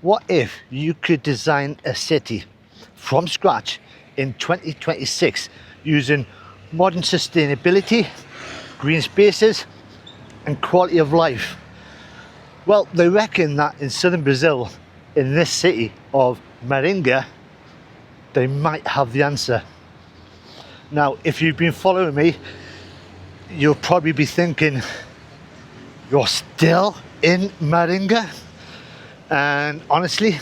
What if you could design a city from scratch in 2026 using modern sustainability, green spaces and quality of life? Well, they reckon that in southern Brazil, in this city of Maringa, they might have the answer. Now, if you've been following me, you'll probably be thinking, you're still in Maringa? And honestly,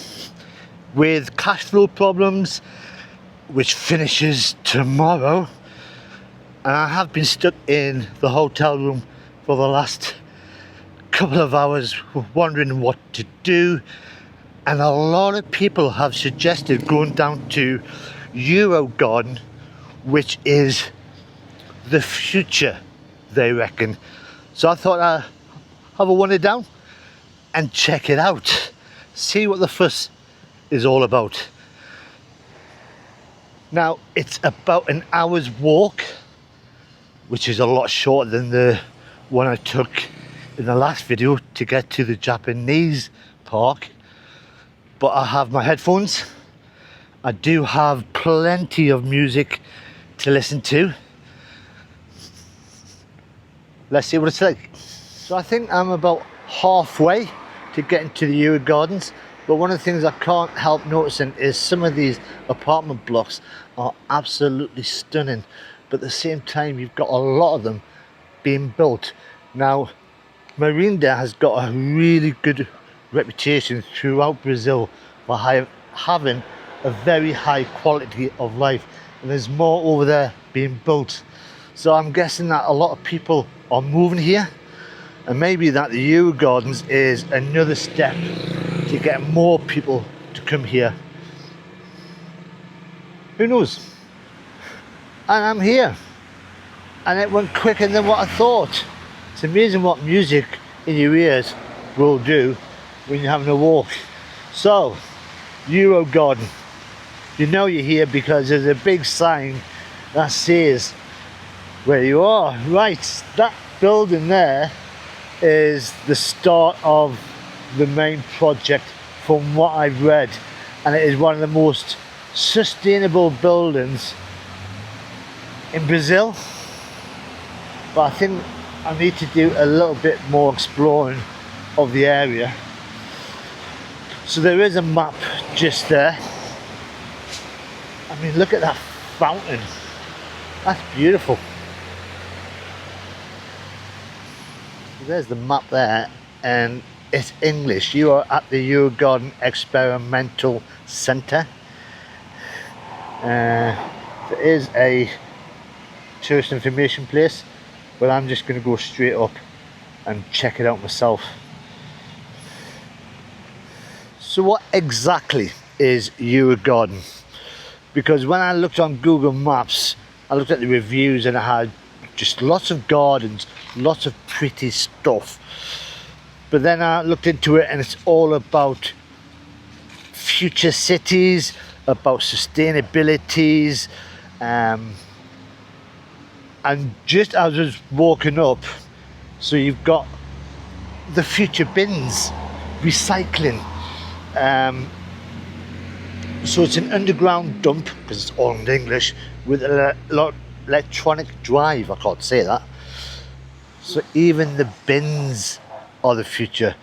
with cash flow problems, which finishes tomorrow, and I have been stuck in the hotel room for the last couple of hours wondering what to do, and a lot of people have suggested going down to Eurogarden, which is the future, they reckon. So I thought I'd have a wander down and check it out, see what the fuss is all about. Now, it's about an hour's walk, which is a lot shorter than the one I took in the last video to get to the Japanese park. But I have my headphones. I do have plenty of music to listen to. Let's see what it's like. So I think I'm about halfway to getting to the Eurogardens, but one of the things I can't help noticing is some of these apartment blocks are absolutely stunning, but at the same time you've got a lot of them being built. Now, Maringa has got a really good reputation throughout Brazil for having a very high quality of life, and there's more over there being built. So I'm guessing that a lot of people are moving here, and maybe that the Eurogardens is another step to get more people to come here. Who knows? And I'm here, and it went quicker than what I thought. It's amazing what music in your ears will do when you're having a walk. So, Eurogarden, you know you're here because there's a big sign that says where you are. Right, that building there is the start of the main project from what I've read, and it is one of the most sustainable buildings in Brazil. But I think I need to do a little bit more exploring of the area. So there is a map just there. I mean, look at that fountain. That's beautiful. So there's the map there, and it's English. You are at the Eurogarden Experimental Centre. There is a tourist information place, but I'm just going to go straight up and check it out myself. So what exactly is Eurogarden? Because when I looked on Google Maps, I looked at the reviews and it had just lots of gardens, lots of pretty stuff. But then I looked into it and it's all about future cities, about sustainabilities, and just as I was walking up, so you've got the future bins, recycling. So it's an underground dump, because it's all in English, with an electronic drive. I can't say that. So even the bins are the future.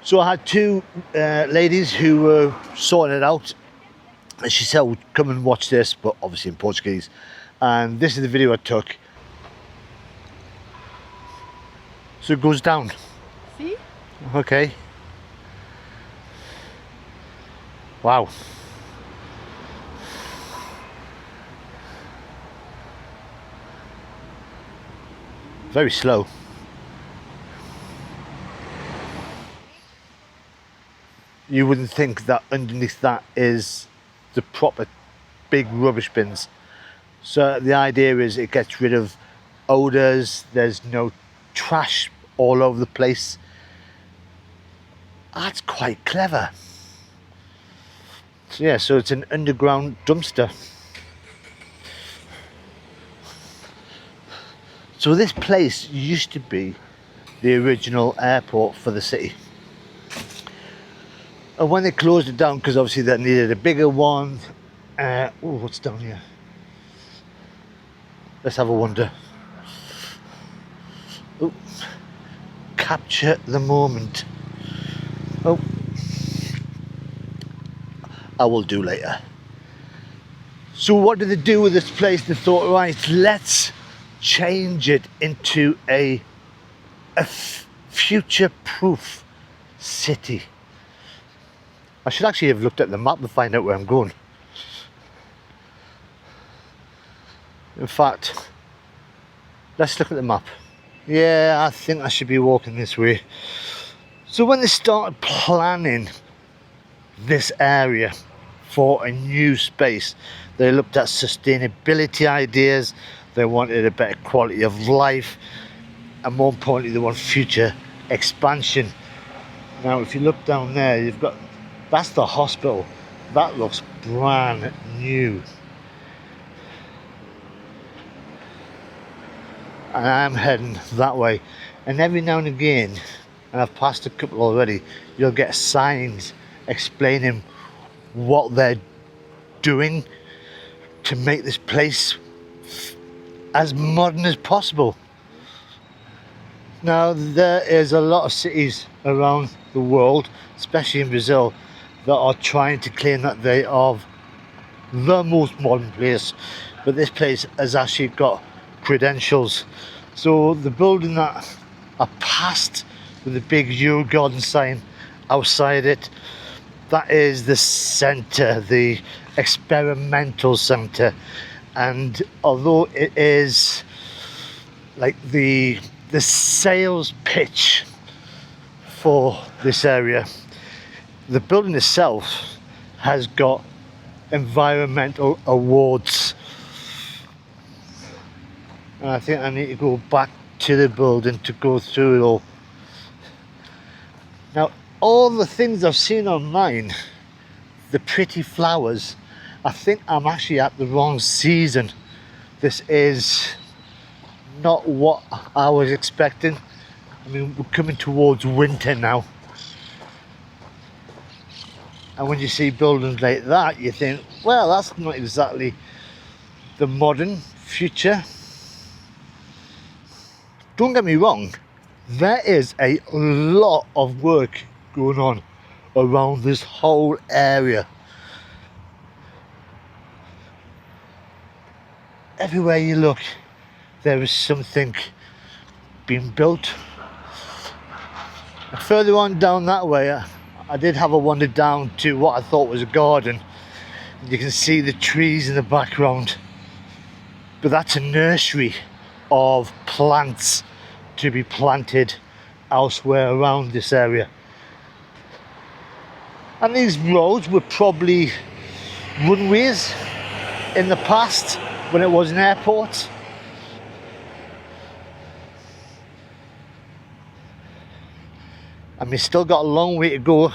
So I had two ladies who were sorting it out, and she said, "Well, come and watch this," but obviously in Portuguese. And this is the video I took. So it goes down. See? Okay. Wow. Very slow. You wouldn't think that underneath that is the proper big rubbish bins. So the idea is it gets rid of odours, there's no trash all over the place. That's quite clever. So yeah, so it's an underground dumpster. So this place used to be the original airport for the city. And when they closed it down, because obviously they needed a bigger one. Oh, what's down here? Let's have a wander. Oh, capture the moment. Oh, I will do later. So what did they do with this place? They thought, right, let's change it into a future-proof city. I should actually have looked at the map to find out where I'm going. In fact, let's look at the map. Yeah, I think I should be walking this way. So when they started planning this area for a new space, they looked at sustainability ideas, they wanted a better quality of life, and more importantly, they want future expansion. Now, if you look down there, you've got, that's the hospital. That looks brand new. And I'm heading that way. And every now and again, and I've passed a couple already, you'll get signs explaining what they're doing to make this place as modern as possible. Now, there is a lot of cities around the world, especially in Brazil, that are trying to claim that they are the most modern place, but this place has actually got credentials. So the building that I passed with the big Eurogarden sign outside it, that is the centre, the experimental centre. And although it is like the sales pitch for this area, the building itself has got environmental awards. And I think I need to go back to the building to go through it all. Now, all the things I've seen online, the pretty flowers, I think I'm actually at the wrong season. This is not what I was expecting. I mean, we're coming towards winter now. And when you see buildings like that, you think, well, that's not exactly the modern future. Don't get me wrong, there is a lot of work going on around this whole area. Everywhere you look, there is something being built. And further on down that way, I did have a wander down to what I thought was a garden. You can see the trees in the background, but that's a nursery of plants to be planted elsewhere around this area. And these roads were probably runways in the past when it was an airport. And we've still got a long way to go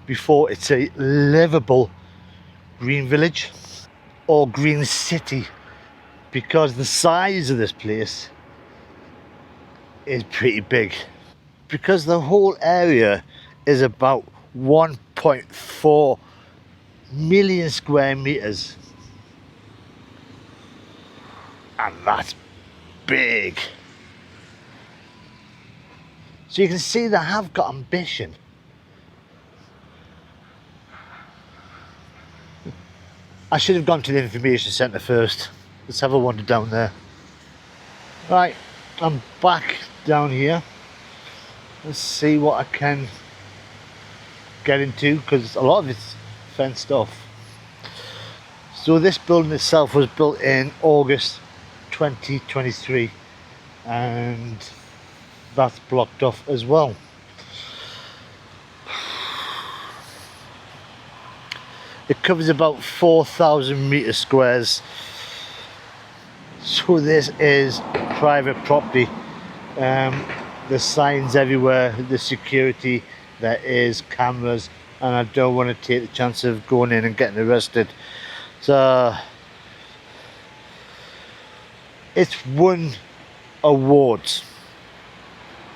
before it's a livable green village or green city, because the size of this place is pretty big. Because the whole area is about 1.4 million square meters, and that's big. So you can see they have got ambition. I should have gone to the information centre first. Let's have a wander down there. Right, I'm back down here. Let's see what I can get into, because a lot of it's fenced off. So this building itself was built in August 2023, and that's blocked off as well. It covers about 4,000 metre squares. So this is private property. There's signs everywhere, the security, there is cameras, and I don't want to take the chance of going in and getting arrested. So it's won awards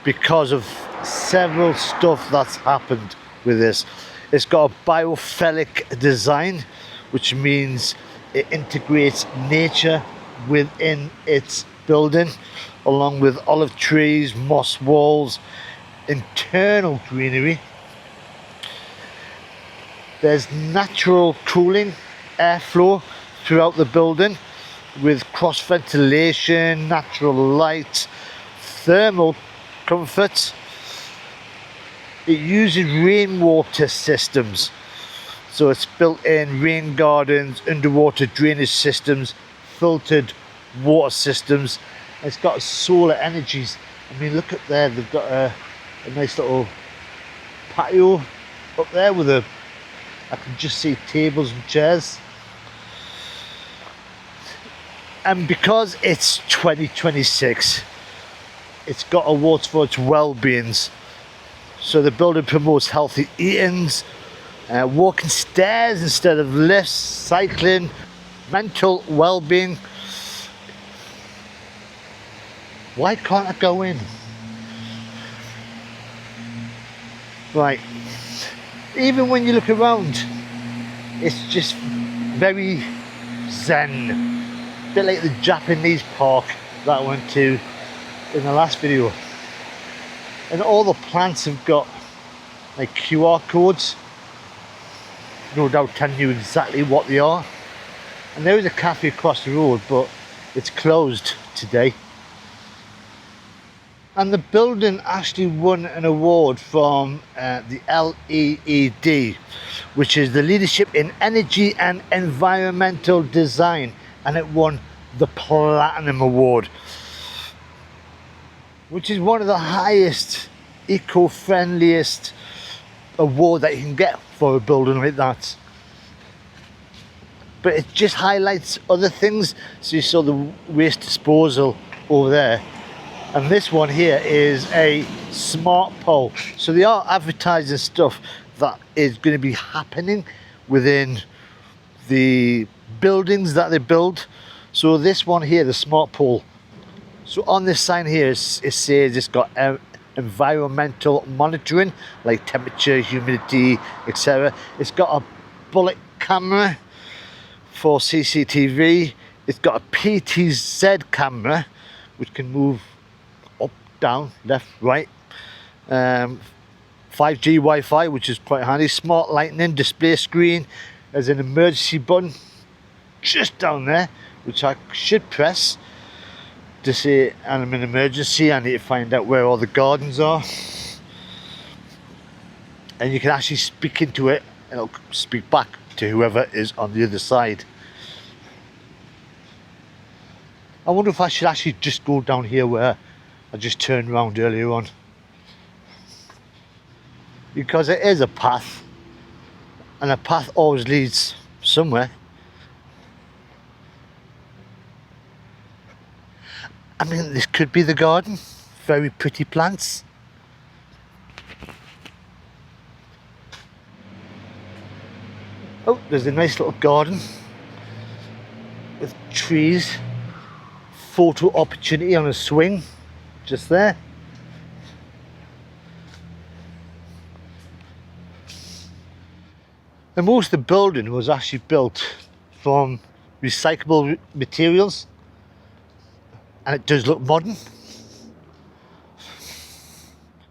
because of several stuff that's happened with this. It's got a biophilic design, which means it integrates nature within its building, along with olive trees, moss walls, internal greenery. There's natural cooling, airflow throughout the building with cross ventilation, natural light, thermal comfort. It uses rainwater systems, so it's built in rain gardens, underwater drainage systems, filtered water systems. It's got solar energies. I mean, look up there, they've got a nice little patio up there with I can just see tables and chairs. And because it's 2026, it's got awards for its well-beings. So the building promotes healthy eatings, walking stairs instead of lifts, cycling, mental well-being. Why can't I go in? Right. Even when you look around, it's just very zen. A bit like the Japanese park that I went to in the last video. And all the plants have got like QR codes, no doubt telling you exactly what they are. And there is a cafe across the road, but it's closed today. And the building actually won an award from the LEED, which is the Leadership in Energy and Environmental Design, and it won the Platinum Award, which is one of the highest, eco-friendliest award that you can get for a building like that. But it just highlights other things. So you saw the waste disposal over there, and this one here is a smart pole. So they are advertising stuff that is going to be happening within the buildings that they build. So this one here, the smart pole, so on this sign here, it says it's got environmental monitoring, like temperature, humidity, etc. It's got a bullet camera for CCTV. It's got a PTZ camera, which can move up, down, left, right. 5G Wi-Fi, which is quite handy. Smart lighting, display screen. There's an emergency button just down there, which I should press to say I'm in an emergency. I need to find out where all the gardens are, and you can actually speak into it and it'll speak back to whoever is on the other side. I wonder if I should actually just go down here where I just turned around earlier on, because it is a path, and a path always leads somewhere. I mean, this could be the garden. Very pretty plants. Oh, there's a nice little garden with trees. Photo opportunity on a swing, just there. And most of the building was actually built from recyclable materials. And it does look modern.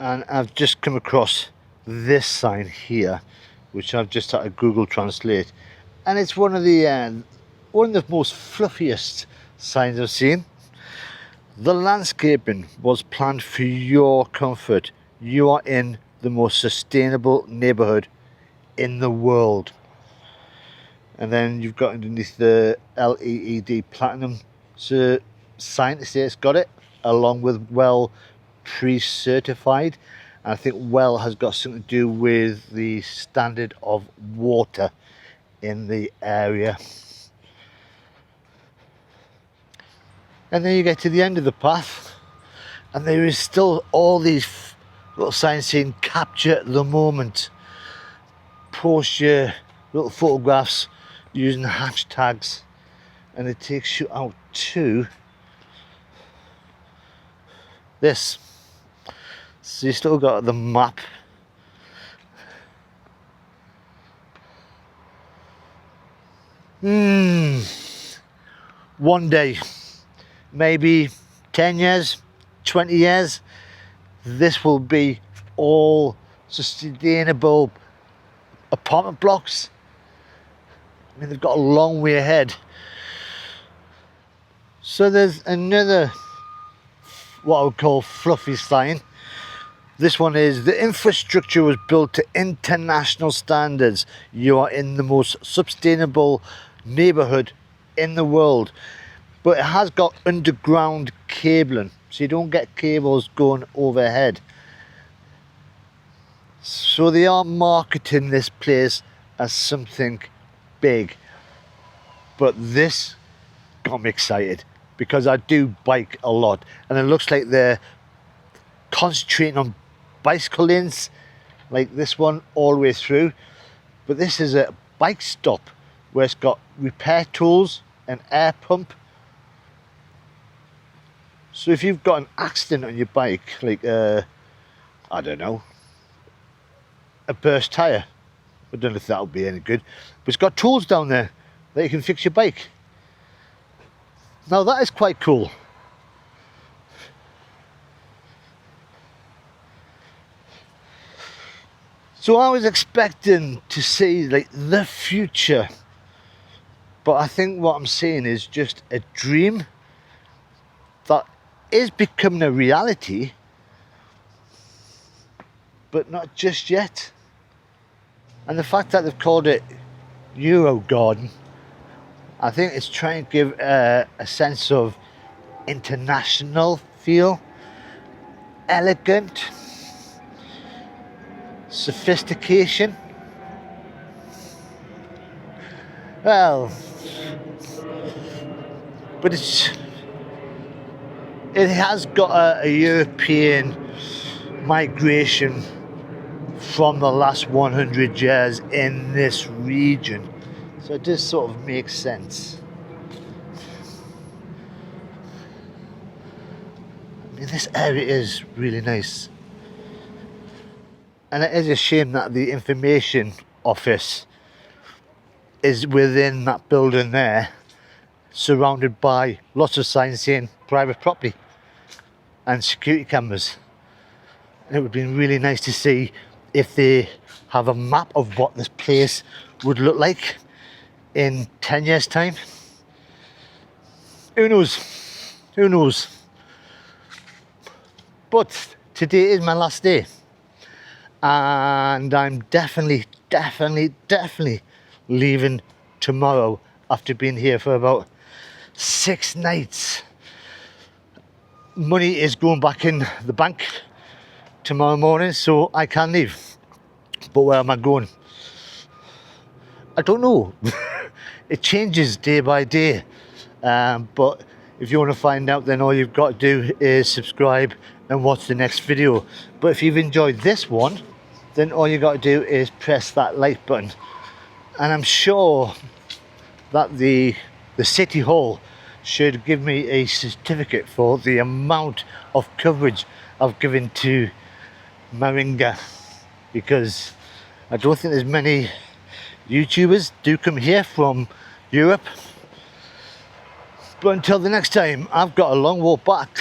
And I've just come across this sign here, which I've just had to Google Translate, and it's one of the most fluffiest signs I've seen. The landscaping was planned for your comfort. You are in the most sustainable neighbourhood in the world. And then you've got underneath the LEED Platinum sign to say it's got it, along with well pre-certified. And I think well has got something to do with the standard of water in the area. And then you get to the end of the path, and there is still all these little signs saying capture the moment, post your little photographs using hashtags, and it takes you out to this. So you still got the map, One day, maybe 10 years, 20 years, this will be all sustainable apartment blocks. I mean, they've got a long way ahead. So there's another, what I would call fluffy sign. This one is, the infrastructure was built to international standards. You are in the most sustainable neighbourhood in the world. But it has got underground cabling, so you don't get cables going overhead. So they are marketing this place as something big. But this got me excited because I do bike a lot, and it looks like they're concentrating on bicycle lanes like this one all the way through. But this is a bike stop where it's got repair tools, an air pump. So if you've got an accident on your bike, like I don't know, a burst tyre, I don't know if that'll be any good, but it's got tools down there that you can fix your bike. Now that is quite cool. So I was expecting to see like the future, but I think what I'm seeing is just a dream that is becoming a reality, but not just yet. And the fact that they've called it Eurogarden, I think it's trying to give a sense of international feel, elegant, sophistication. Well, but it has got a European migration from the last 100 years in this region, so it does sort of make sense. I mean, this area is really nice, and it is a shame that the information office is within that building there, surrounded by lots of signs saying private property and security cameras. And it would have been really nice to see if they have a map of what this place would look like in 10 years time. Who knows? Who knows? But today is my last day, and I'm definitely leaving tomorrow after being here for about 6 nights. Money is going back in the bank tomorrow morning, so I can leave. But where am I going? I don't know. It changes day by day. But if you want to find out, then all you've got to do is subscribe and watch the next video. But if you've enjoyed this one, then all you got to do is press that like button. And I'm sure that the City Hall should give me a certificate for the amount of coverage I've given to Maringa, because I don't think there's many YouTubers do come here from Europe. But until the next time, I've got a long walk back.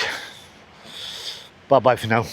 Bye bye for now.